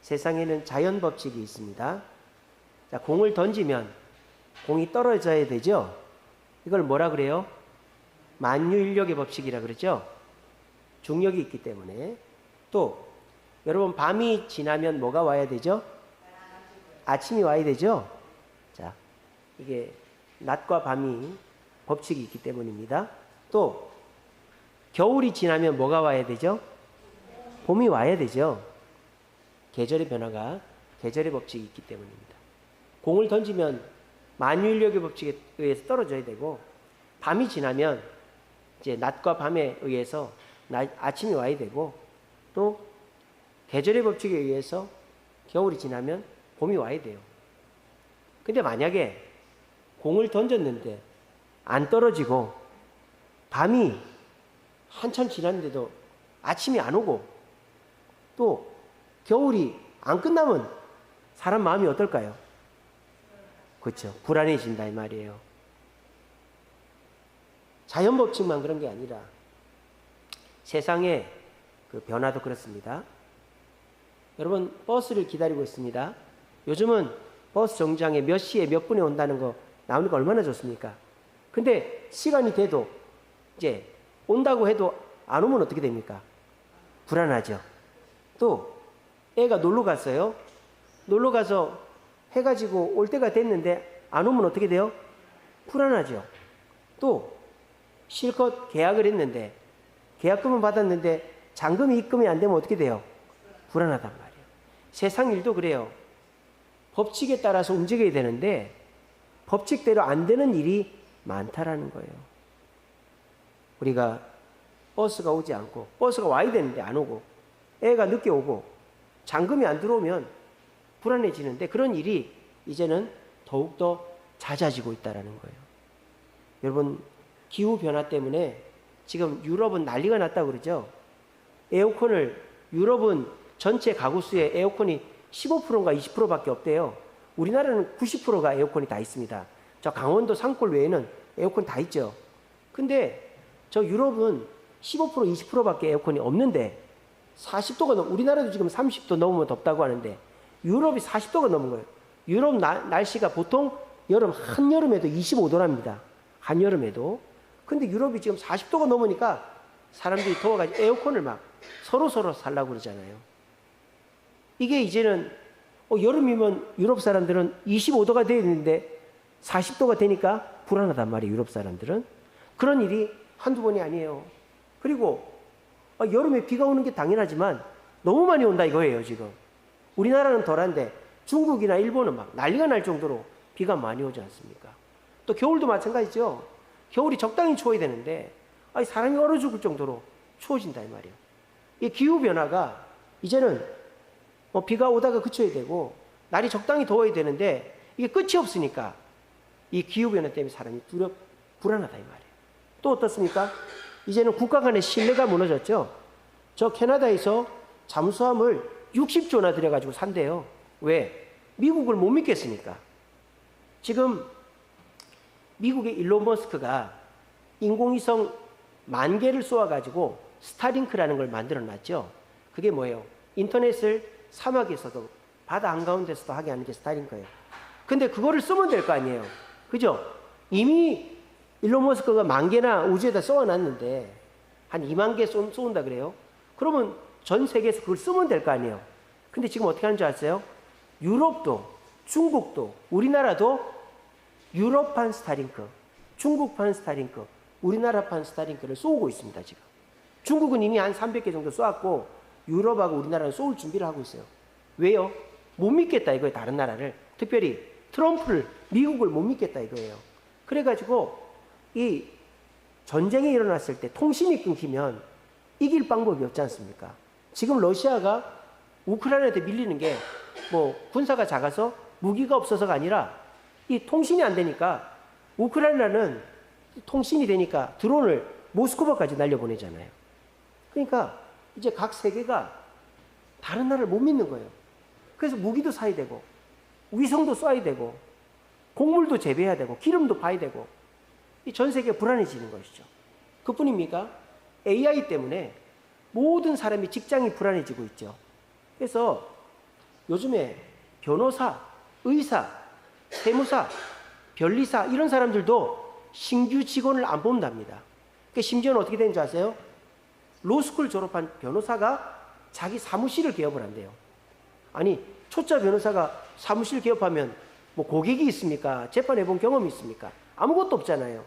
세상에는 자연 법칙이 있습니다. 자, 공을 던지면 공이 떨어져야 되죠. 이걸 뭐라 그래요? 만유인력의 법칙이라 그러죠. 중력이 있기 때문에. 또 여러분, 밤이 지나면 뭐가 와야 되죠? 아침이 와야 되죠. 자, 이게 낮과 밤이 법칙이 있기 때문입니다. 또 겨울이 지나면 뭐가 와야 되죠? 봄이 와야 되죠. 계절의 변화가, 계절의 법칙이 있기 때문입니다. 공을 던지면 만유인력의 법칙에 의해서 떨어져야 되고, 밤이 지나면 이제 낮과 밤에 의해서 아침이 와야 되고, 또 계절의 법칙에 의해서 겨울이 지나면 봄이 와야 돼요. 근데 만약에 공을 던졌는데 안 떨어지고 밤이 한참 지났는데도 아침이 안 오고, 또 겨울이 안 끝나면 사람 마음이 어떨까요? 그렇죠. 불안해진다 이 말이에요. 자연 법칙만 그런 게 아니라 세상의 그 변화도 그렇습니다. 여러분, 버스를 기다리고 있습니다. 요즘은 버스 정류장에 몇 시에 몇 분에 온다는 거 나오니까 얼마나 좋습니까? 근데 시간이 돼도 이제 온다고 해도 안 오면 어떻게 됩니까? 불안하죠. 또 애가 놀러 갔어요. 놀러 가서 해가지고 올 때가 됐는데 안 오면 어떻게 돼요? 불안하죠. 또 실컷 계약을 했는데 계약금은 받았는데 잔금이 입금이 안 되면 어떻게 돼요? 불안하단 말이에요. 세상 일도 그래요. 법칙에 따라서 움직여야 되는데 법칙대로 안 되는 일이 많다라는 거예요. 우리가 버스가 오지 않고, 버스가 와야 되는데 안 오고, 애가 늦게 오고, 잔금이 안 들어오면 불안해지는데 그런 일이 이제는 더욱더 잦아지고 있다는 거예요. 여러분, 기후변화 때문에 지금 유럽은 난리가 났다고 그러죠. 에어컨을, 유럽은 전체 가구 수의 에어컨이 15%인가 20%밖에 없대요. 우리나라는 90%가 에어컨이 다 있습니다. 저 강원도 산골 외에는 에어컨 다 있죠. 근데 저 유럽은 15% 20%밖에 에어컨이 없는데 40도가 넘, 우리나라도 지금 30도 넘으면 덥다고 하는데 유럽이 40도가 넘은 거예요. 유럽 날씨가 보통 여름, 한여름에도 25도랍니다. 한여름에도. 근데 유럽이 지금 40도가 넘으니까 사람들이 더워가지고 에어컨을 막 서로 살라고 그러잖아요. 이게 이제는 여름이면 유럽 사람들은 25도가 되어 있는데 40도가 되니까 불안하단 말이에요. 유럽 사람들은. 그런 일이 한두 번이 아니에요. 그리고 여름에 비가 오는 게 당연하지만 너무 많이 온다 이거예요. 지금 우리나라는 덜한데 중국이나 일본은 막 난리가 날 정도로 비가 많이 오지 않습니까? 또 겨울도 마찬가지죠. 겨울이 적당히 추워야 되는데 사람이 얼어 죽을 정도로 추워진다 이 말이에요. 이 기후변화가 이제는 비가 오다가 그쳐야 되고 날이 적당히 더워야 되는데 이게 끝이 없으니까 이 기후변화 때문에 사람이 불안하다 이 말이에요. 또 어떻습니까? 이제는 국가 간의 신뢰가 무너졌죠. 저 캐나다에서 잠수함을 60조나 들여가지고 산대요. 왜? 미국을 못 믿겠으니까. 지금 미국의 일론 머스크가 인공위성 10,000개를 쏘아가지고 스타링크라는 걸 만들어 놨죠. 그게 뭐예요? 인터넷을 사막에서도 바다 한가운데서도 하게 하는 게 스타링크예요. 근데 그거를 쓰면 될 거 아니에요. 그죠? 이미 일론 머스크가 10,000개나 우주에다 쏘아놨는데 한 20,000개 쏜다 그래요. 그러면 전 세계에서 그걸 쓰면 될 거 아니에요. 근데 지금 어떻게 하는 줄 아세요? 유럽도, 중국도, 우리나라도 유럽판 스타링크, 중국판 스타링크, 우리나라판 스타링크를 쏘고 있습니다. 지금 중국은 이미 한 300개 정도 쏘았고 유럽하고 우리나라는 쏘을 준비를 하고 있어요. 왜요? 못 믿겠다 이거예요. 다른 나라를. 특별히 트럼프를, 미국을 못 믿겠다 이거예요. 그래가지고 이 전쟁이 일어났을 때 통신이 끊기면 이길 방법이 없지 않습니까? 지금 러시아가 우크라이나한테 밀리는 게 군사가 작아서 무기가 없어서가 아니라 이 통신이 안 되니까 우크라이나는 통신이 되니까 드론을 모스크바까지 날려보내잖아요. 그러니까 이제 각 세계가 다른 나라를 못 믿는 거예요. 그래서 무기도 사야 되고 위성도 쏴야 되고 곡물도 재배해야 되고 기름도 파야 되고 이 전 세계가 불안해지는 것이죠. 그뿐입니까? AI 때문에 모든 사람이 직장이 불안해지고 있죠. 그래서 요즘에 변호사, 의사, 세무사, 변리사 이런 사람들도 신규 직원을 안 뽑는답니다. 그러니까 심지어는 어떻게 되는지 아세요? 로스쿨 졸업한 변호사가 자기 사무실을 개업을 한대요. 아니, 초짜 변호사가 사무실 개업하면 뭐 고객이 있습니까? 재판해본 경험이 있습니까? 아무것도 없잖아요.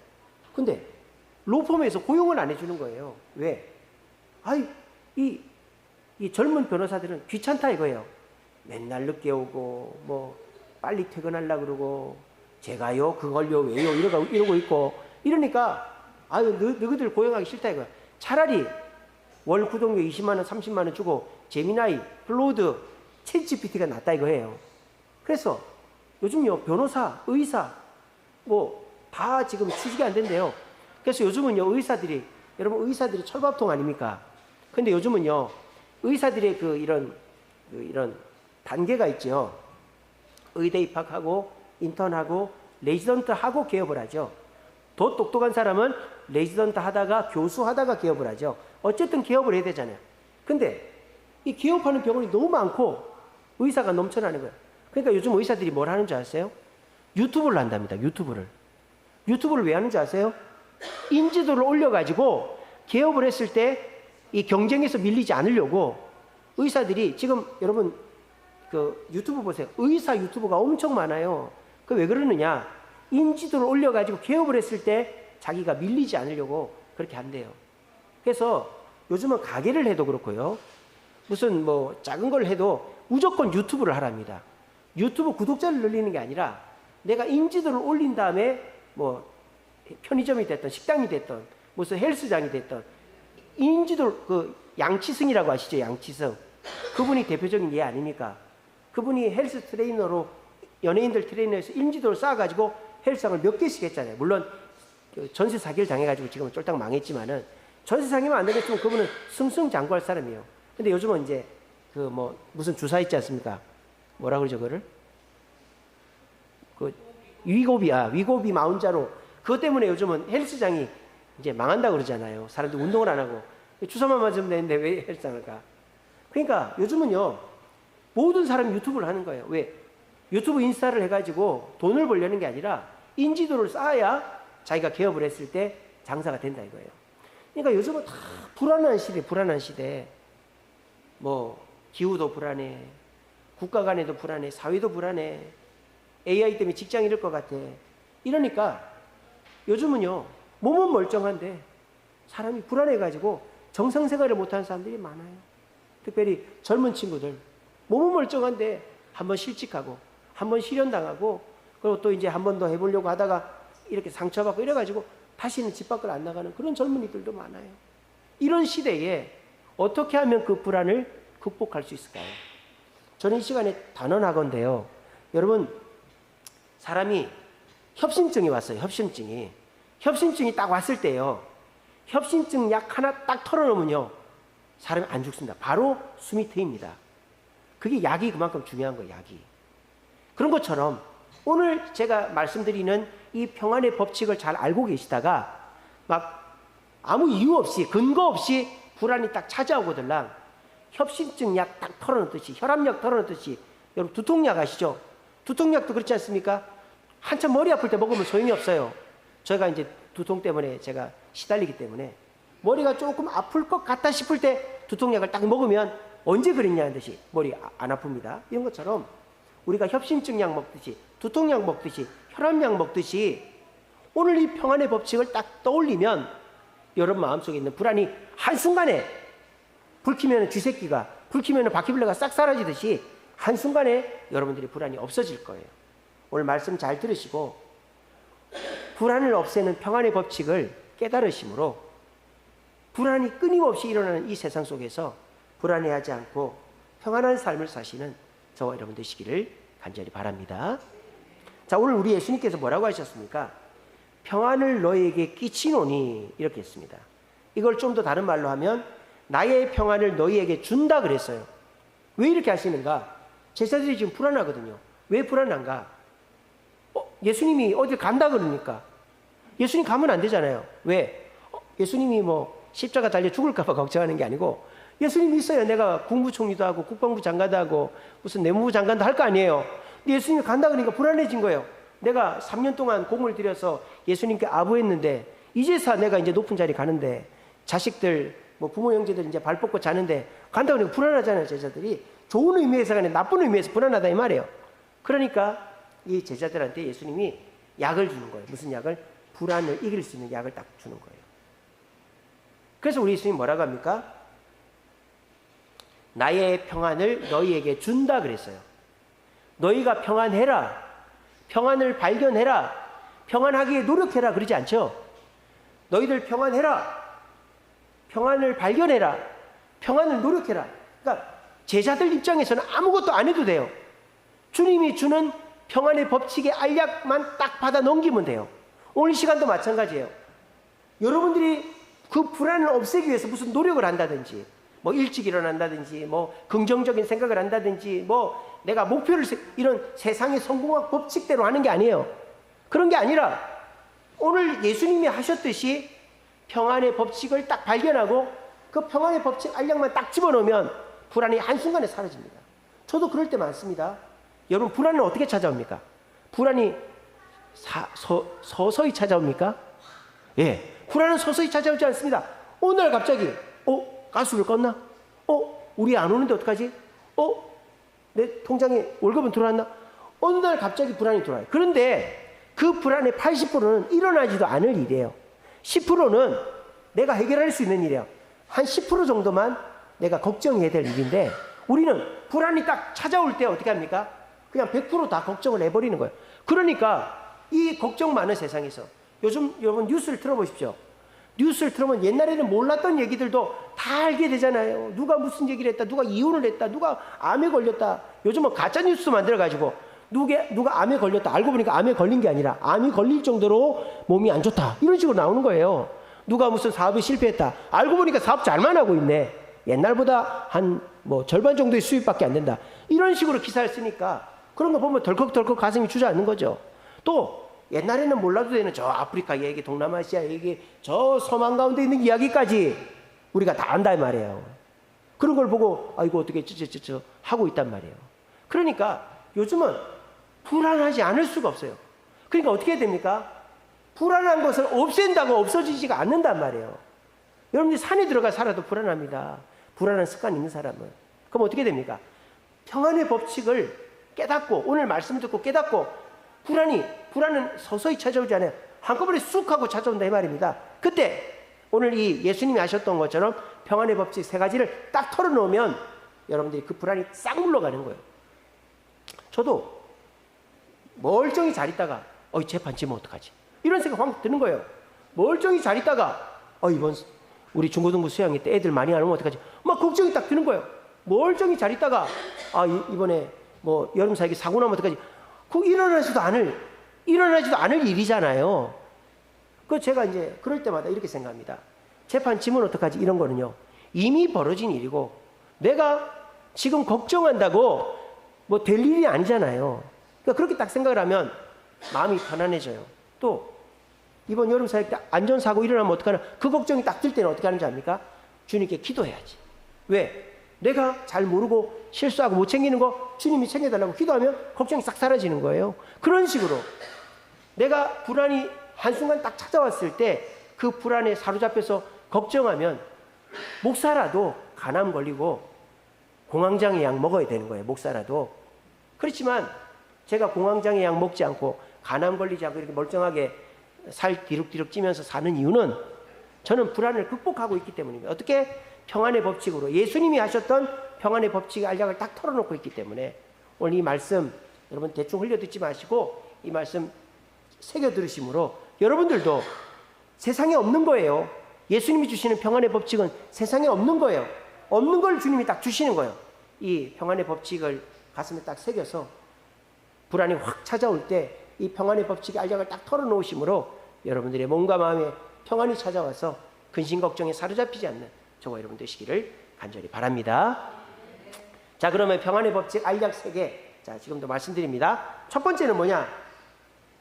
근데 로펌에서 고용을 안 해주는 거예요. 왜? 아이, 이 젊은 변호사들은 귀찮다 이거예요. 맨날 늦게 오고 뭐 빨리 퇴근하려고 그러고 제가요 그걸요 왜요 이러고 있고 이러니까 아유 너희들 고용하기 싫다 이거야. 차라리 월 구독료 20만 원 30만 원 주고 제미나이, 클로우드, 챗GPT가 낫다 이거예요. 그래서 요즘요 변호사, 의사 뭐 다 지금 취직이 안 된대요. 그래서 요즘은요 여러분 의사들이 철밥통 아닙니까? 근데 요즘은요 의사들의 이런 단계가 있죠. 의대 입학하고 인턴하고 레지던트하고 개업을 하죠. 더 똑똑한 사람은 레지던트 하다가 교수하다가 개업을 하죠. 어쨌든 개업을 해야 되잖아요. 근데 이 개업하는 병원이 너무 많고 의사가 넘쳐나는 거예요. 그러니까 요즘 의사들이 뭘 하는 줄 아세요? 유튜브를 한답니다. 유튜브를 왜 하는지 아세요? 인지도를 올려가지고 개업을 했을 때 이 경쟁에서 밀리지 않으려고 의사들이 지금 여러분 유튜브 보세요. 의사 유튜브가 엄청 많아요. 그 왜 그러느냐? 인지도를 올려가지고 개업을 했을 때 자기가 밀리지 않으려고 그렇게 한대요. 그래서 요즘은 가게를 해도 그렇고요. 무슨 뭐 작은 걸 해도 무조건 유튜브를 하랍니다. 유튜브 구독자를 늘리는 게 아니라 내가 인지도를 올린 다음에 뭐 편의점이 됐든 식당이 됐든 무슨 헬스장이 됐든 인지도 양치승이라고 아시죠? 양치승. 그분이 대표적인 예 아닙니까? 그분이 헬스 트레이너로 연예인들 트레이너에서 인지도를 쌓아가지고 헬스장을 몇 개씩 했잖아요. 물론 전세 사기를 당해가지고 지금은 쫄딱 망했지만은 전세 사기만 안 되겠지만 그분은 승승장구할 사람이에요. 근데 요즘은 이제 무슨 주사 있지 않습니까? 뭐라 그러죠 그거를? 위고비 마운자로 그것 때문에 요즘은 헬스장이 이제 망한다고 그러잖아요. 사람들이 운동을 안 하고 주사만 맞으면 되는데 왜 헬스장을 가? 그러니까 요즘은요 모든 사람이 유튜브를 하는 거예요. 왜? 유튜브 인스타를 해가지고 돈을 벌려는 게 아니라 인지도를 쌓아야 자기가 개업을 했을 때 장사가 된다 이거예요. 그러니까 요즘은 다 불안한 시대. 뭐 기후도 불안해, 국가 간에도 불안해, 사회도 불안해, AI 때문에 직장 잃을 것 같아. 이러니까 요즘은요 몸은 멀쩡한데 사람이 불안해가지고 정상생활을 못하는 사람들이 많아요. 특별히 젊은 친구들 몸은 멀쩡한데 한번 실직하고 한번 실현당하고 그리고 또 이제 한 번 더 해보려고 하다가 이렇게 상처받고 이래가지고 다시는 집 밖을 안 나가는 그런 젊은이들도 많아요. 이런 시대에 어떻게 하면 그 불안을 극복할 수 있을까요? 저는 이 시간에 단언하건대요. 여러분 사람이 협심증이 왔어요. 협심증이 딱 왔을 때요. 협심증 약 하나 딱 털어놓으면요. 사람이 안 죽습니다. 바로 숨이 트입니다. 그게 약이 그만큼 중요한 거예요. 약이. 그런 것처럼 오늘 제가 말씀드리는 이 평안의 법칙을 잘 알고 계시다가 막 아무 이유 없이 근거 없이 불안이 딱 찾아오거들랑 협심증 약 딱 털어놓듯이 혈압약 털어놓듯이 여러분 두통약 아시죠? 두통약도 그렇지 않습니까? 한참 머리 아플 때 먹으면 소용이 없어요. 저희가 이제 두통 때문에 제가 시달리기 때문에 머리가 조금 아플 것 같다 싶을 때 두통약을 딱 먹으면 언제 그랬냐는 듯이 머리 안 아픕니다. 이런 것처럼 우리가 협심증 약 먹듯이 두통약 먹듯이 혈압약 먹듯이 오늘 이 평안의 법칙을 딱 떠올리면 여러분 마음속에 있는 불안이 한순간에 불 켜면 쥐새끼가 불 켜면 바퀴벌레가 싹 사라지듯이 한순간에 여러분들의 불안이 없어질 거예요. 오늘 말씀 잘 들으시고 불안을 없애는 평안의 법칙을 깨달으심으로 불안이 끊임없이 일어나는 이 세상 속에서 불안해하지 않고 평안한 삶을 사시는 저와 여러분 되시기를 간절히 바랍니다. 자, 오늘 우리 예수님께서 뭐라고 하셨습니까? 평안을 너희에게 끼치노니 이렇게 했습니다. 이걸 좀 더 다른 말로 하면 나의 평안을 너희에게 준다 그랬어요. 왜 이렇게 하시는가? 제자들이 지금 불안하거든요. 왜 불안한가? 예수님이 어딜 간다 그러니까 예수님 가면 안 되잖아요. 왜? 예수님이 뭐 십자가 달려 죽을까 봐 걱정하는 게 아니고 예수님이 있어야 내가 국무총리도 하고 국방부 장관도 하고 무슨 내무부 장관도 할 거 아니에요. 근데 예수님이 간다 그러니까 불안해진 거예요. 내가 3년 동안 공을 들여서 예수님께 아부했는데 이제서 내가 이제 높은 자리 가는데 자식들 뭐 부모 형제들 이제 발 뻗고 자는데 간다 그러니까 불안하잖아요. 제자들이 좋은 의미에서가 아니라 나쁜 의미에서 불안하다 이 말이에요. 그러니까 이 제자들한테 예수님이 약을 주는 거예요. 무슨 약을? 불안을 이길 수 있는 약을 딱 주는 거예요. 그래서 우리 예수님이 뭐라고 합니까? 나의 평안을 너희에게 준다 그랬어요. 너희가 평안해라, 평안을 발견해라, 평안하기에 노력해라 그러지 않죠. 너희들 평안해라, 평안을 발견해라, 평안을 노력해라. 그러니까 제자들 입장에서는 아무것도 안 해도 돼요. 주님이 주는 평안의 법칙의 알약만 딱 받아 넘기면 돼요. 오늘 시간도 마찬가지예요. 여러분들이 그 불안을 없애기 위해서 무슨 노력을 한다든지, 뭐 일찍 일어난다든지, 뭐 긍정적인 생각을 한다든지, 뭐 내가 목표를 이런 세상의 성공학 법칙대로 하는 게 아니에요. 그런 게 아니라 오늘 예수님이 하셨듯이 평안의 법칙을 딱 발견하고 그 평안의 법칙 알약만 딱 집어넣으면 불안이 한순간에 사라집니다. 저도 그럴 때 많습니다. 여러분 불안은 어떻게 찾아옵니까? 불안이 서서히 찾아옵니까? 예, 불안은 서서히 찾아오지 않습니다. 어느 날 갑자기 가스불 껐나? 우리 안 오는데 어떡하지? 내 통장에 월급은 들어왔나? 어느 날 갑자기 불안이 들어와요. 그런데 그 불안의 80%는 일어나지도 않을 일이에요. 10%는 내가 해결할 수 있는 일이에요. 한 10% 정도만 내가 걱정해야 될 일인데 우리는 불안이 딱 찾아올 때 어떻게 합니까? 그냥 100% 다 걱정을 해버리는 거예요. 그러니까 이 걱정 많은 세상에서 요즘 여러분 뉴스를 틀어보십시오. 뉴스를 틀으면 옛날에는 몰랐던 얘기들도 다 알게 되잖아요. 누가 무슨 얘기를 했다, 누가 이혼을 했다, 누가 암에 걸렸다. 요즘은 가짜 뉴스 만들어가지고 누가 암에 걸렸다, 알고 보니까 암에 걸린 게 아니라 암이 걸릴 정도로 몸이 안 좋다, 이런 식으로 나오는 거예요. 누가 무슨 사업에 실패했다, 알고 보니까 사업 잘만 하고 있네, 옛날보다 한 뭐 절반 정도의 수입밖에 안 된다, 이런 식으로 기사를 쓰니까 그런 거 보면 덜컥덜컥 가슴이 주저앉는 거죠. 또 옛날에는 몰라도 되는 저 아프리카 얘기, 동남아시아 얘기, 저 섬 한가운데 있는 이야기까지 우리가 다 안다 이 말이에요. 그런 걸 보고 아이고 어떻게 쩌쩌쩌 하고 있단 말이에요. 그러니까 요즘은 불안하지 않을 수가 없어요. 그러니까 어떻게 해야 됩니까? 불안한 것을 없앤다고 없어지지가 않는단 말이에요. 여러분들이 산에 들어가 살아도 불안합니다. 불안한 습관 있는 사람은. 그럼 어떻게 됩니까? 평안의 법칙을 깨닫고 오늘 말씀 듣고 깨닫고 불안은 서서히 찾아오지 않아요. 한꺼번에 쑥 하고 찾아온다 이 말입니다. 그때 오늘 이 예수님이 하셨던 것처럼 평안의 법칙 3가지를 딱 털어놓으면 여러분들이 그 불안이 싹 물러가는 거예요. 저도 멀쩡히 잘 있다가 재판 치면 어떡하지? 이런 생각 확 드는 거예요. 멀쩡히 잘 있다가 이번 우리 중고등부 수양회 때 애들 많이 안 오면 어떡하지? 막 걱정이 딱 드는 거예요. 멀쩡히 잘 있다가 이번에 뭐 여름 사이에 사고 나면 어떡하지? 그거 일어나지도 않을 일이잖아요. 제가 이제 그럴 때마다 이렇게 생각합니다. 재판 치면 어떡하지? 이런 거는요, 이미 벌어진 일이고 내가 지금 걱정한다고 뭐 될 일이 아니잖아요. 그러니까 그렇게 딱 생각을 하면 마음이 편안해져요. 또 이번 여름 사이에 안전사고 일어나면 어떡하나, 그 걱정이 딱 들 때는 어떻게 하는지 압니까? 주님께 기도해야지. 왜? 내가 잘 모르고 실수하고 못 챙기는 거 주님이 챙겨달라고 기도하면 걱정이 싹 사라지는 거예요. 그런 식으로 내가 불안이 한순간 딱 찾아왔을 때 그 불안에 사로잡혀서 걱정하면 목사라도 간암 걸리고 공황장애 약 먹어야 되는 거예요. 목사라도. 그렇지만 제가 공황장애 약 먹지 않고 간암 걸리지 않고 이렇게 멀쩡하게 살 디룩디룩 찌면서 사는 이유는 저는 불안을 극복하고 있기 때문입니다. 어떻게? 평안의 법칙으로 예수님이 하셨던 평안의 법칙의 알약을 딱 털어놓고 있기 때문에 오늘 이 말씀 여러분 대충 흘려 듣지 마시고 이 말씀 새겨 들으심으로 여러분들도 세상에 없는 거예요. 예수님이 주시는 평안의 법칙은 세상에 없는 거예요. 없는 걸 주님이 딱 주시는 거예요. 이 평안의 법칙을 가슴에 딱 새겨서 불안이 확 찾아올 때 이 평안의 법칙의 알약을 딱 털어놓으심으로 여러분들의 몸과 마음에 평안이 찾아와서 근심 걱정에 사로잡히지 않는 저와 여러분 되시기를 간절히 바랍니다. 자, 그러면 평안의 법칙 알약 3개. 자, 지금도 말씀드립니다. 첫 번째는 뭐냐?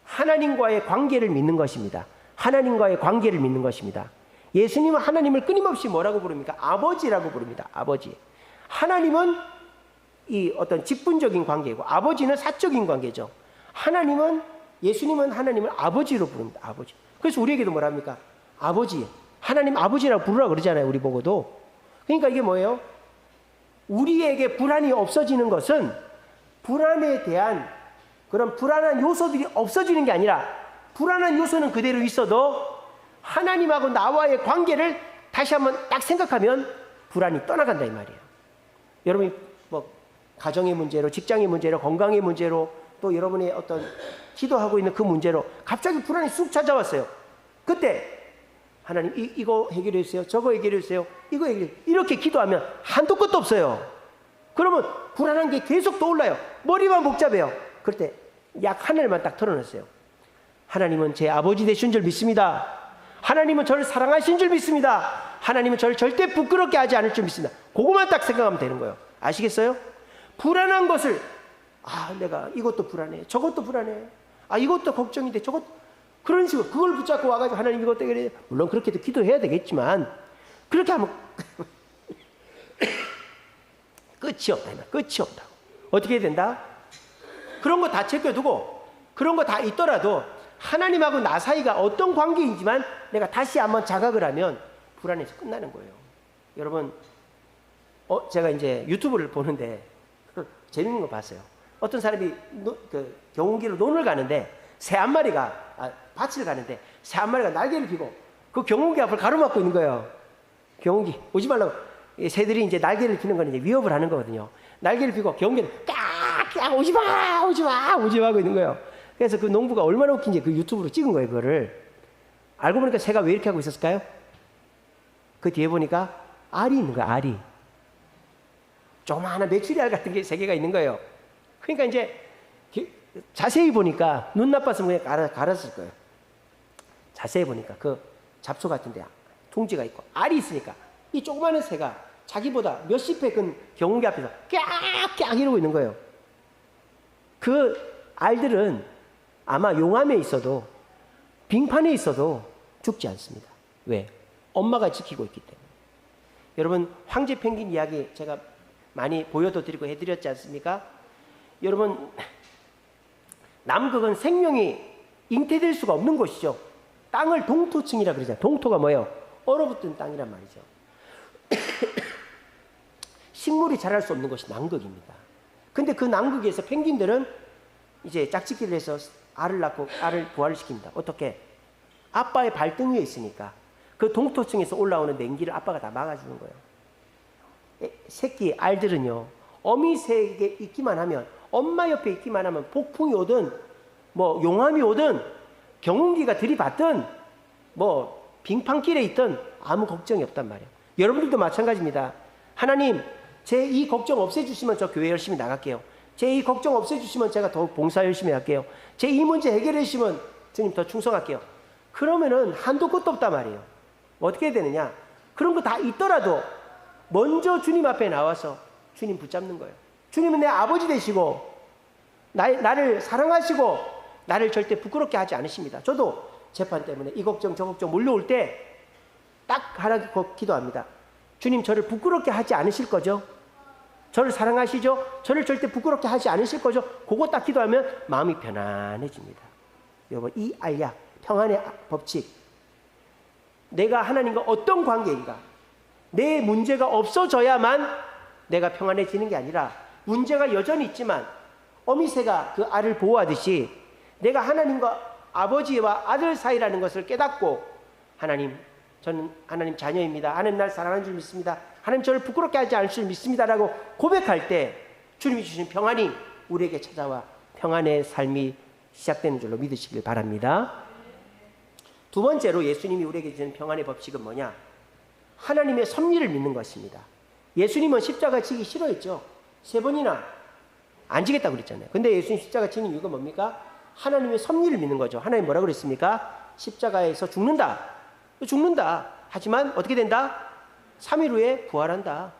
하나님과의 관계를 믿는 것입니다. 하나님과의 관계를 믿는 것입니다. 예수님은 하나님을 끊임없이 뭐라고 부릅니까? 아버지라고 부릅니다. 아버지. 하나님은 이 어떤 직분적인 관계이고 아버지는 사적인 관계죠. 예수님은 하나님을 아버지로 부릅니다. 아버지. 그래서 우리에게도 뭐랍니까? 아버지. 하나님 아버지라고 부르라고 그러잖아요. 우리 보고도. 그러니까 이게 뭐예요? 우리에게 불안이 없어지는 것은 불안에 대한 그런 불안한 요소들이 없어지는 게 아니라 불안한 요소는 그대로 있어도 하나님하고 나와의 관계를 다시 한번 딱 생각하면 불안이 떠나간다 이 말이에요. 여러분이 뭐 가정의 문제로, 직장의 문제로, 건강의 문제로, 또 여러분의 어떤 기도하고 있는 그 문제로 갑자기 불안이 쑥 찾아왔어요. 그때 하나님 이거 해결해 주세요. 저거 해결해 주세요. 이거 해결해 주세요. 이렇게 기도하면 한도 끝도 없어요. 그러면 불안한 게 계속 떠올라요. 머리만 복잡해요. 그럴 때 약 하나만 딱 털어놨어요. 하나님은 제 아버지 되신 줄 믿습니다. 하나님은 저를 사랑하신 줄 믿습니다. 하나님은 저를 절대 부끄럽게 하지 않을 줄 믿습니다. 그것만 딱 생각하면 되는 거예요. 아시겠어요? 불안한 것을 내가 이것도 불안해. 저것도 불안해. 이것도 걱정인데 저것도 그런 식으로 그걸 붙잡고 와가지고 하나님 이것도 그래. 물론 그렇게도 기도해야 되겠지만 그렇게 하면 끝이 없다. 끝이 없다. 어떻게 해야 된다? 그런 거 다 챙겨두고 그런 거 다 있더라도 하나님하고 나 사이가 어떤 관계인지만 내가 다시 한번 자각을 하면 불안해서 끝나는 거예요. 여러분, 제가 이제 유튜브를 보는데 재밌는 거 봤어요. 어떤 사람이 경운기로 논을 가는데 새 한 마리가 밭을 가는데 새 한 마리가 날개를 피고 그 경운기 앞을 가로막고 있는 거예요. 경운기 오지 말라고. 새들이 이제 날개를 피는 건 이제 위협을 하는 거거든요. 날개를 피고 경운기는 깍깍 오지 마 하고 있는 거예요. 그래서 그 농부가 얼마나 웃긴지 그 유튜브로 찍은 거예요. 그거를 알고 보니까 새가 왜 이렇게 하고 있었을까요? 그 뒤에 보니까 알이 있는 거야. 알이 조그마한 메추리 알 같은 게 3개가 있는 거예요. 그러니까 이제 자세히 보니까 눈 나빴으면 그냥 갈았을 거예요. 자세히 보니까 그 잡초 같은데 둥지가 있고 알이 있으니까 이 조그마한 새가 자기보다 몇십 배 큰 경운기 앞에서 깍깍 이러고 있는 거예요. 그 알들은 아마 용암에 있어도 빙판에 있어도 죽지 않습니다. 왜? 엄마가 지키고 있기 때문에. 여러분, 황제 펭귄 이야기 제가 많이 보여도 드리고 해드렸지 않습니까? 여러분, 남극은 생명이 잉태될 수가 없는 곳이죠. 땅을 동토층이라 그러잖아요. 동토가 뭐예요? 얼어붙은 땅이란 말이죠. 식물이 자랄 수 없는 곳이 남극입니다. 근데 그 남극에서 펭귄들은 이제 짝짓기를 해서 알을 낳고 알을 부화를 시킵니다. 어떻게? 아빠의 발등 위에 있으니까 그 동토층에서 올라오는 냉기를 아빠가 다 막아주는 거예요. 새끼 알들은요, 어미 새에게 있기만 하면, 엄마 옆에 있기만 하면 폭풍이 오든 뭐 용암이 오든 경운기가 들이받든 뭐 빙판길에 있든 아무 걱정이 없단 말이에요. 여러분들도 마찬가지입니다. 하나님, 제 이 걱정 없애주시면 저 교회 열심히 나갈게요. 제 이 걱정 없애주시면 제가 더 봉사 열심히 할게요. 제 이 문제 해결해 주시면 주님 더 충성할게요. 그러면은 한도 끝도 없단 말이에요. 어떻게 해야 되느냐? 그런 거 다 있더라도 먼저 주님 앞에 나와서 주님 붙잡는 거예요. 주님은 내 아버지 되시고 나를 사랑하시고 나를 절대 부끄럽게 하지 않으십니다. 저도 재판 때문에 이 걱정 저 걱정 몰려올 때 딱 하나 기도합니다. 주님, 저를 부끄럽게 하지 않으실 거죠? 저를 사랑하시죠? 저를 절대 부끄럽게 하지 않으실 거죠? 그거 딱 기도하면 마음이 편안해집니다. 여러분, 이 알약, 평안의 법칙, 내가 하나님과 어떤 관계인가, 내 문제가 없어져야만 내가 평안해지는 게 아니라 문제가 여전히 있지만 어미새가 그 알을 보호하듯이 내가 하나님과 아버지와 아들 사이라는 것을 깨닫고, 하나님, 저는 하나님 자녀입니다. 하나님 날 사랑하는 줄 믿습니다. 하나님 저를 부끄럽게 하지 않을 줄 믿습니다라고 고백할 때 주님이 주신 평안이 우리에게 찾아와 평안의 삶이 시작되는 줄로 믿으시길 바랍니다. 두 번째로 예수님이 우리에게 주신 평안의 법칙은 뭐냐? 하나님의 섭리를 믿는 것입니다. 예수님은 십자가 지기 싫어했죠. 3번이나 안 지겠다고 그랬잖아요. 근데 예수님 십자가 지는 이유가 뭡니까? 하나님의 섭리를 믿는 거죠. 하나님 뭐라고 그랬습니까? 십자가에서 죽는다. 하지만 어떻게 된다? 3일 후에 부활한다.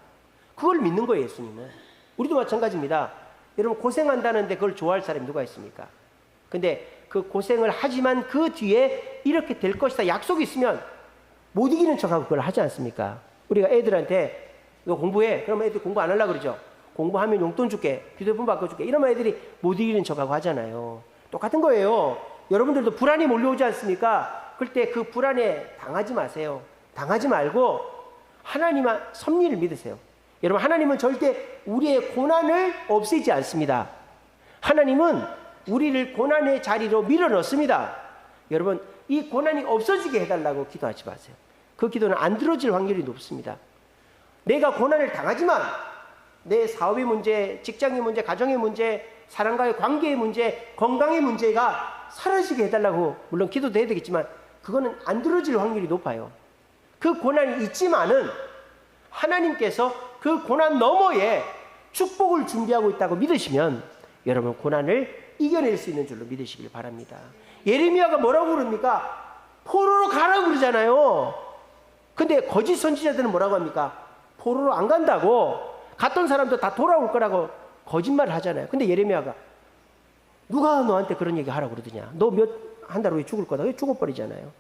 그걸 믿는 거예요, 예수님은. 우리도 마찬가지입니다. 여러분, 고생한다는데 그걸 좋아할 사람이 누가 있습니까? 근데 그 고생을 하지만 그 뒤에 이렇게 될 것이다 약속이 있으면 못 이기는 척하고 그걸 하지 않습니까? 우리가 애들한테 너 공부해. 그러면 애들 공부 안 하려고 그러죠. 공부하면 용돈 줄게. 휴대폰 바꿔줄게. 이러면 애들이 못 이기는 척하고 하잖아요. 똑같은 거예요. 여러분들도 불안이 몰려오지 않습니까? 그럴 때 그 불안에 당하지 마세요. 당하지 말고 하나님의 섭리를 믿으세요. 여러분, 하나님은 절대 우리의 고난을 없애지 않습니다. 하나님은 우리를 고난의 자리로 밀어넣습니다. 여러분, 이 고난이 없어지게 해달라고 기도하지 마세요. 그 기도는 안 들어질 확률이 높습니다. 내가 고난을 당하지만 내 사업의 문제, 직장의 문제, 가정의 문제, 사람과의 관계의 문제, 건강의 문제가 사라지게 해달라고 물론 기도도 해야 되겠지만 그거는 안 들어질 확률이 높아요. 그 고난이 있지만은 하나님께서 그 고난 너머에 축복을 준비하고 있다고 믿으시면 여러분 고난을 이겨낼 수 있는 줄로 믿으시길 바랍니다. 예레미야가 뭐라고 그럽니까? 포로로 가라고 그러잖아요. 근데 거짓 선지자들은 뭐라고 합니까? 포로로 안 간다고, 갔던 사람도 다 돌아올 거라고 거짓말을 하잖아요. 근데 예레미야가 누가 너한테 그런 얘기 하라고 그러더냐? 너 한 달 후에 죽을 거다. 왜 죽어버리잖아요.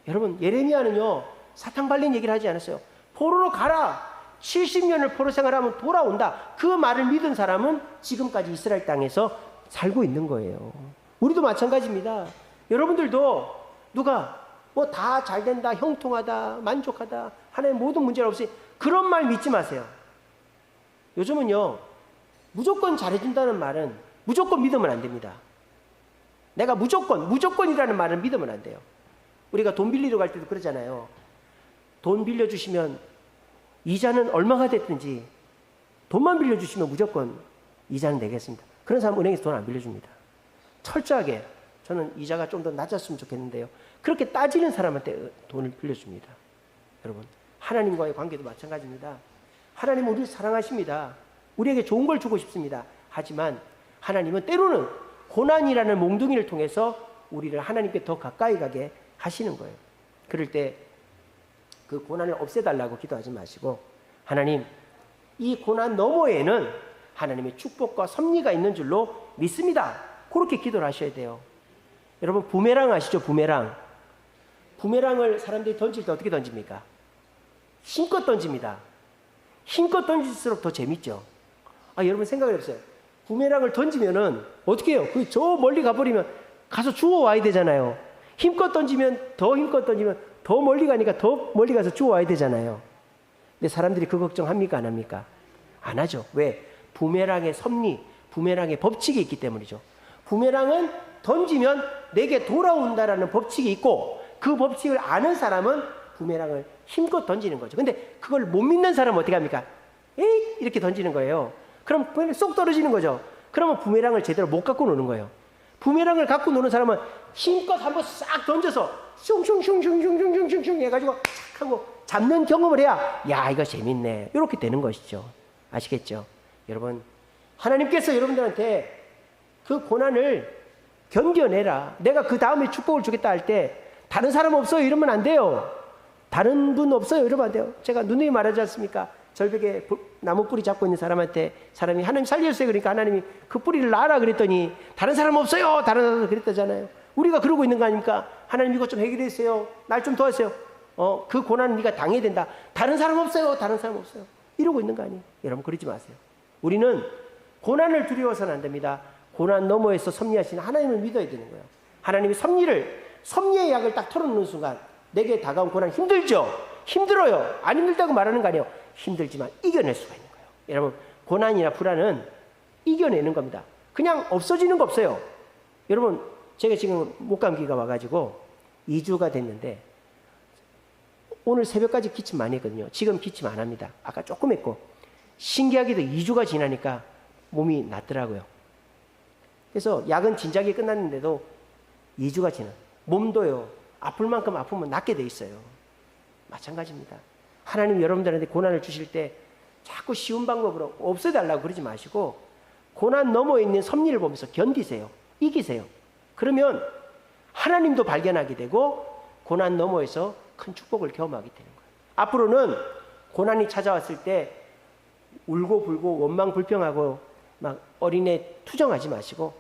여러분, 예레미야는요 사탕 발린 얘기를 하지 않았어요. 포로로 가라. 70년을 포로 생활하면 돌아온다. 그 말을 믿은 사람은 지금까지 이스라엘 땅에서 살고 있는 거예요. 우리도 마찬가지입니다. 여러분들도 누가 뭐 다 잘 된다, 형통하다, 만족하다, 하나님 모든 문제가 없이 그런 말 믿지 마세요. 요즘은요 무조건 잘해준다는 말은 무조건 믿으면 안 됩니다. 내가 무조건이라는 말은 믿으면 안 돼요. 우리가 돈 빌리러 갈 때도 그러잖아요. 돈 빌려주시면 이자는 얼마가 됐든지 돈만 빌려주시면 무조건 이자는 내겠습니다. 그런 사람은 은행에서 돈 안 빌려줍니다. 철저하게 저는 이자가 좀 더 낮았으면 좋겠는데요. 그렇게 따지는 사람한테 돈을 빌려줍니다. 여러분, 하나님과의 관계도 마찬가지입니다. 하나님은 우리를 사랑하십니다. 우리에게 좋은 걸 주고 싶습니다. 하지만 하나님은 때로는 고난이라는 몽둥이를 통해서 우리를 하나님께 더 가까이 가게 하시는 거예요. 그럴 때 그 고난을 없애달라고 기도하지 마시고 하나님, 이 고난 너머에는 하나님의 축복과 섭리가 있는 줄로 믿습니다. 그렇게 기도를 하셔야 돼요. 여러분, 부메랑 아시죠? 부메랑을 사람들이 던질 때 어떻게 던집니까? 힘껏 던집니다. 힘껏 던질수록 더 재밌죠. 여러분 생각을 해보세요. 부메랑을 던지면은 어떻게 해요? 저 멀리 가버리면 가서 주워와야 되잖아요. 힘껏 던지면 더 멀리 가니까 더 멀리 가서 주워와야 되잖아요. 근데 사람들이 그 걱정합니까? 안 합니까? 안 하죠. 왜? 부메랑의 섭리, 부메랑의 법칙이 있기 때문이죠. 부메랑은 던지면 내게 돌아온다라는 법칙이 있고 그 법칙을 아는 사람은 부메랑을 힘껏 던지는 거죠. 근데 그걸 못 믿는 사람은 어떻게 합니까? 에이! 이렇게 던지는 거예요. 그럼 부메랑이 쏙 떨어지는 거죠. 그러면 부메랑을 제대로 못 갖고 노는 거예요. 부메랑을 갖고 노는 사람은 힘껏 한번 싹 던져서 슝슝슝슝슝슝슝슝 해가지고 착 하고 잡는 경험을 해야 야, 이거 재밌네, 이렇게 되는 것이죠. 아시겠죠? 여러분, 하나님께서 여러분들한테 그 고난을 견뎌내라, 내가 그 다음에 축복을 주겠다 할 때 다른 사람 없어요 이러면 안 돼요. 다른 분 없어요 이러면 안 돼요. 제가 누누이 말하지 않습니까? 절벽에 나무 뿌리 잡고 있는 사람한테 사람이 하나님 살려주세요 그러니까 하나님이 그 뿌리를 놔라 그랬더니 다른 사람 없어요, 다른 사람 그랬다잖아요. 우리가 그러고 있는 거 아닙니까? 하나님 이것 좀 해결해 주세요, 날 좀 도와주세요. 그 고난은 네가 당해야 된다. 다른 사람 없어요, 다른 사람 없어요, 이러고 있는 거 아니에요? 여러분, 그러지 마세요. 우리는 고난을 두려워서는 안 됩니다. 고난 너머에서 섭리하시는 하나님을 믿어야 되는 거예요. 하나님이 섭리의 약을 딱 털어놓는 순간 내게 다가온 고난 힘들죠? 힘들어요. 안 힘들다고 말하는 거 아니에요. 힘들지만 이겨낼 수가 있는 거예요. 여러분, 고난이나 불안은 이겨내는 겁니다. 그냥 없어지는 거 없어요. 여러분, 제가 지금 목감기가 와가지고 2주가 됐는데 오늘 새벽까지 기침 많이 했거든요. 지금 기침 안 합니다. 아까 조금 했고 신기하게도 2주가 지나니까 몸이 낫더라고요. 그래서 약은 진작에 끝났는데도 2주가 지나 몸도요 아플 만큼 아프면 낫게 돼 있어요. 마찬가지입니다. 하나님 여러분들한테 고난을 주실 때 자꾸 쉬운 방법으로 없애달라고 그러지 마시고 고난 너머에 있는 섭리를 보면서 견디세요. 이기세요. 그러면 하나님도 발견하게 되고 고난 너머에서 큰 축복을 경험하게 되는 거예요. 앞으로는 고난이 찾아왔을 때 울고 불고 원망 불평하고 막 어린애 투정하지 마시고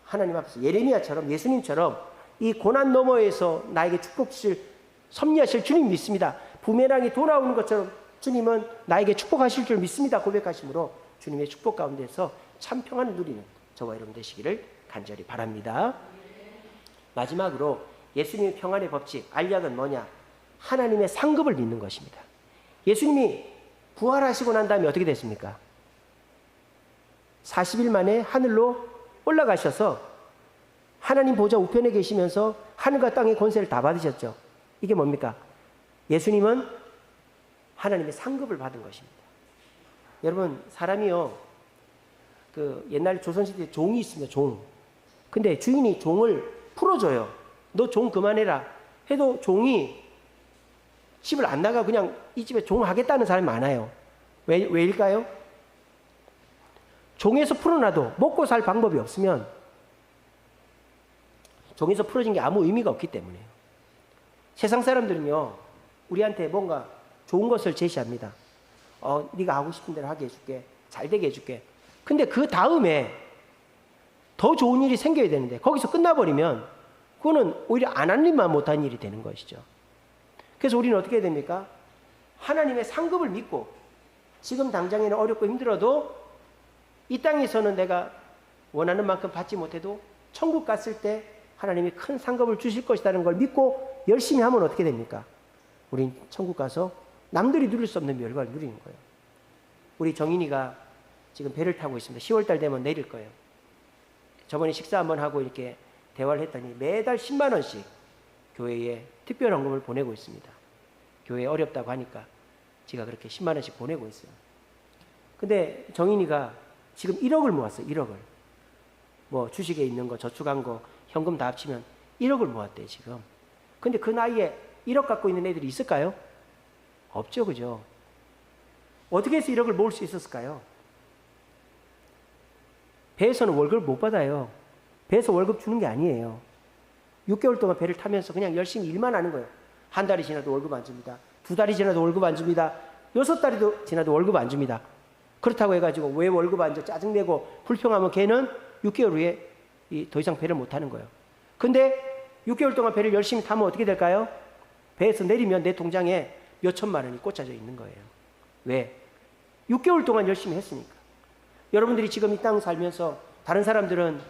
하나님 앞에서 예레미야처럼 예수님처럼 이 고난 너머에서 나에게 축복 주실 섭리하실 주님 믿습니다. 부메랑이 돌아오는 것처럼 주님은 나에게 축복하실 줄 믿습니다. 고백하심으로 주님의 축복 가운데서 참 평안을 누리는 저와 여러분 되시기를 간절히 바랍니다. 마지막으로 예수님의 평안의 법칙, 알약은 뭐냐? 하나님의 상급을 믿는 것입니다. 예수님이 부활하시고 난 다음에 어떻게 됐습니까? 40일 만에 하늘로 올라가셔서 하나님 보좌 우편에 계시면서 하늘과 땅의 권세를 다 받으셨죠. 이게 뭡니까? 예수님은 하나님의 상급을 받은 것입니다. 여러분, 사람이요, 그 옛날 조선시대에 종이 있습니다. 종. 근데 주인이 종을 풀어줘요. 너 종 그만해라 해도 종이 집을 안 나가 그냥 이 집에 종 하겠다는 사람이 많아요. 왜일까요? 종에서 풀어놔도 먹고 살 방법이 없으면 종에서 풀어진 게 아무 의미가 없기 때문에요. 세상 사람들은요, 우리한테 뭔가 좋은 것을 제시합니다. 네가 하고 싶은 대로 하게 해줄게. 잘 되게 해줄게. 근데 그 다음에 더 좋은 일이 생겨야 되는데 거기서 끝나버리면 그거는 오히려 안 한 일만 못한 일이 되는 것이죠. 그래서 우리는 어떻게 해야 됩니까? 하나님의 상급을 믿고 지금 당장에는 어렵고 힘들어도 이 땅에서는 내가 원하는 만큼 받지 못해도 천국 갔을 때 하나님이 큰 상급을 주실 것이라는 걸 믿고 열심히 하면 어떻게 됩니까? 우린 천국 가서 남들이 누릴 수 없는 멸관을 누리는 거예요. 우리 정인이가 지금 배를 타고 있습니다. 10월달 되면 내릴 거예요. 저번에 식사 한번 하고 이렇게 대화를 했더니 매달 10만 원씩 교회에 특별헌금을 보내고 있습니다. 교회 어렵다고 하니까 제가 그렇게 10만 원씩 보내고 있어요. 근데 정인이가 지금 1억을 모았어요. 1억을. 뭐 주식에 있는 거, 저축한 거, 현금 다 합치면 1억을 모았대요, 지금. 근데 그 나이에 1억 갖고 있는 애들이 있을까요? 없죠, 그죠? 어떻게 해서 1억을 모을 수 있었을까요? 배에서는 월급을 못 받아요. 배에서 월급 주는 게 아니에요. 6개월 동안 배를 타면서 그냥 열심히 일만 하는 거예요. 한 달이 지나도 월급 안 줍니다. 2달이 지나도 월급 안 줍니다. 6달이 지나도 월급 안 줍니다. 그렇다고 해가지고 왜 월급 안 줘? 짜증내고 불평하면 걔는 6개월 후에 더 이상 배를 못 타는 거예요. 근데 6개월 동안 배를 열심히 타면 어떻게 될까요? 배에서 내리면 내 통장에 몇 천만 원이 꽂혀져 있는 거예요. 왜? 6개월 동안 열심히 했으니까. 여러분들이 지금 이 땅 살면서 다른 사람들은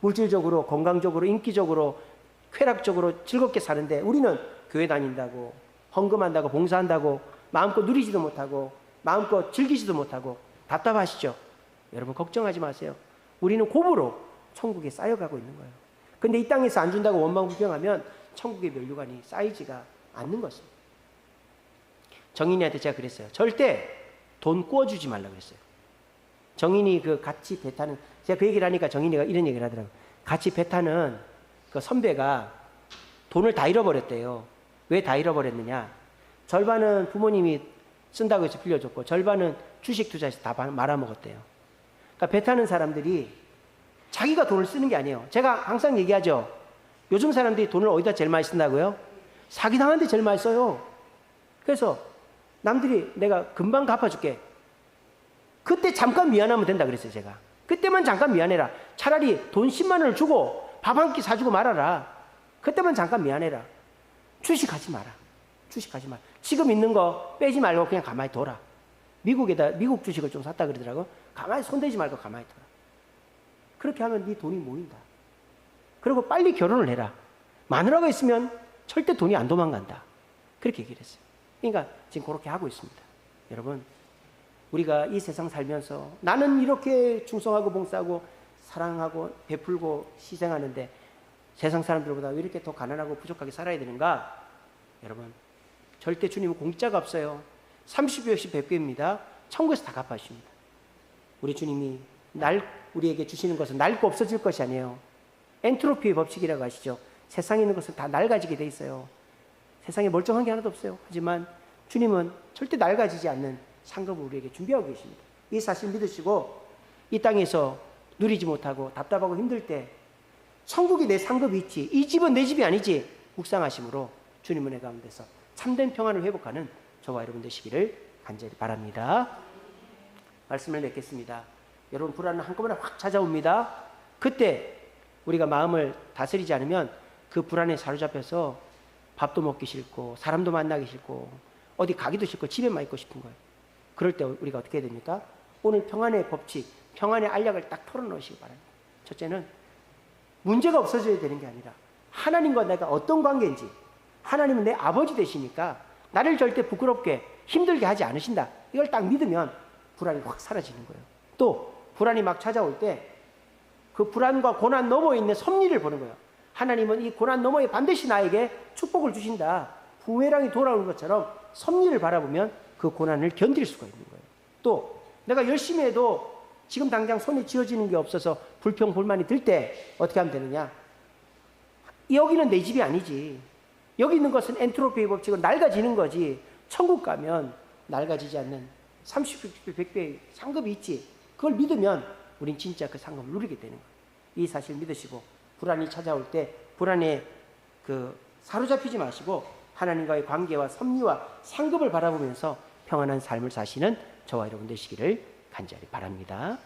물질적으로, 건강적으로, 인기적으로, 쾌락적으로 즐겁게 사는데 우리는 교회 다닌다고, 헌금한다고, 봉사한다고 마음껏 누리지도 못하고 마음껏 즐기지도 못하고 답답하시죠? 여러분 걱정하지 마세요. 우리는 곱으로 천국에 쌓여가고 있는 거예요. 근데 이 땅에서 안 준다고 원망불평하면 천국의 면류관이 쌓이지가 않는 것입니다. 정인이한테 제가 그랬어요. 절대 돈 구워주지 말라고 그랬어요. 정인이 그 같이 배 타는, 제가 그 얘기를 하니까 정인이가 이런 얘기를 하더라고요. 같이 배 타는 그 선배가 돈을 다 잃어버렸대요. 왜 다 잃어버렸느냐? 절반은 부모님이 쓴다고 해서 빌려줬고 절반은 주식 투자해서 다 말아먹었대요. 그러니까 배 타는 사람들이 자기가 돈을 쓰는 게 아니에요. 제가 항상 얘기하죠. 요즘 사람들이 돈을 어디다 제일 많이 쓴다고요? 사기당한 데 제일 많이 써요. 그래서 남들이 내가 금방 갚아줄게. 그때 잠깐 미안하면 된다 그랬어요, 제가. 그때만 잠깐 미안해라. 차라리 돈 10만 원을 주고 밥 한 끼 사주고 말아라. 그때만 잠깐 미안해라. 주식하지 마라. 주식하지 마라. 지금 있는 거 빼지 말고 그냥 가만히 둬라. 미국 주식을 좀 샀다 그러더라고. 가만히 손대지 말고 가만히 둬라. 그렇게 하면 네 돈이 모인다. 그리고 빨리 결혼을 해라. 마누라가 있으면 절대 돈이 안 도망간다. 그렇게 얘기를 했어요. 그러니까 지금 그렇게 하고 있습니다. 여러분, 우리가 이 세상 살면서 나는 이렇게 충성하고 봉사하고 사랑하고 베풀고 희생하는데 세상 사람들보다 왜 이렇게 더 가난하고 부족하게 살아야 되는가? 여러분, 절대 주님은 공짜가 없어요. 30배씩 100배입니다. 천국에서 다 갚아주십니다. 우리 주님이 우리에게 주시는 것은 낡고 없어질 것이 아니에요. 엔트로피의 법칙이라고 하시죠. 세상에 있는 것은 다 낡아지게 돼 있어요. 세상에 멀쩡한 게 하나도 없어요. 하지만 주님은 절대 낡아지지 않는 상급을 우리에게 준비하고 계십니다. 이 사실 믿으시고 이 땅에서 누리지 못하고 답답하고 힘들 때 천국이 내 상급이 있지, 이 집은 내 집이 아니지 묵상하심으로 주님 은혜 가운데서 참된 평안을 회복하는 저와 여러분 되시기를 간절히 바랍니다. 말씀을 맺겠습니다. 여러분, 불안은 한꺼번에 확 찾아옵니다. 그때 우리가 마음을 다스리지 않으면 그 불안에 사로잡혀서 밥도 먹기 싫고 사람도 만나기 싫고 어디 가기도 싫고 집에만 있고 싶은 거예요. 그럴 때 우리가 어떻게 해야 됩니까? 오늘 평안의 법칙, 평안의 알약을 딱 털어놓으시기 바랍니다. 첫째는 문제가 없어져야 되는 게 아니라 하나님과 내가 어떤 관계인지, 하나님은 내 아버지 되시니까 나를 절대 부끄럽게 힘들게 하지 않으신다. 이걸 딱 믿으면 불안이 확 사라지는 거예요. 또 불안이 막 찾아올 때 그 불안과 고난 너머에 있는 섭리를 보는 거예요. 하나님은 이 고난 너머에 반드시 나에게 축복을 주신다. 부메랑이 돌아오는 것처럼 섭리를 바라보면 그 고난을 견딜 수가 있는 거예요. 또 내가 열심히 해도 지금 당장 손에 쥐어지는 게 없어서 불평 불만이 들 때 어떻게 하면 되느냐? 여기는 내 집이 아니지. 여기 있는 것은 엔트로피의 법칙은 낡아지는 거지. 천국 가면 낡아지지 않는 30배, 100배의 상급이 있지. 그걸 믿으면 우린 진짜 그 상급을 누리게 되는 거예요. 이 사실 믿으시고 불안이 찾아올 때 불안에 사로잡히지 마시고 하나님과의 관계와 섭리와 상급을 바라보면서 평안한 삶을 사시는 저와 여러분 되시기를 간절히 바랍니다.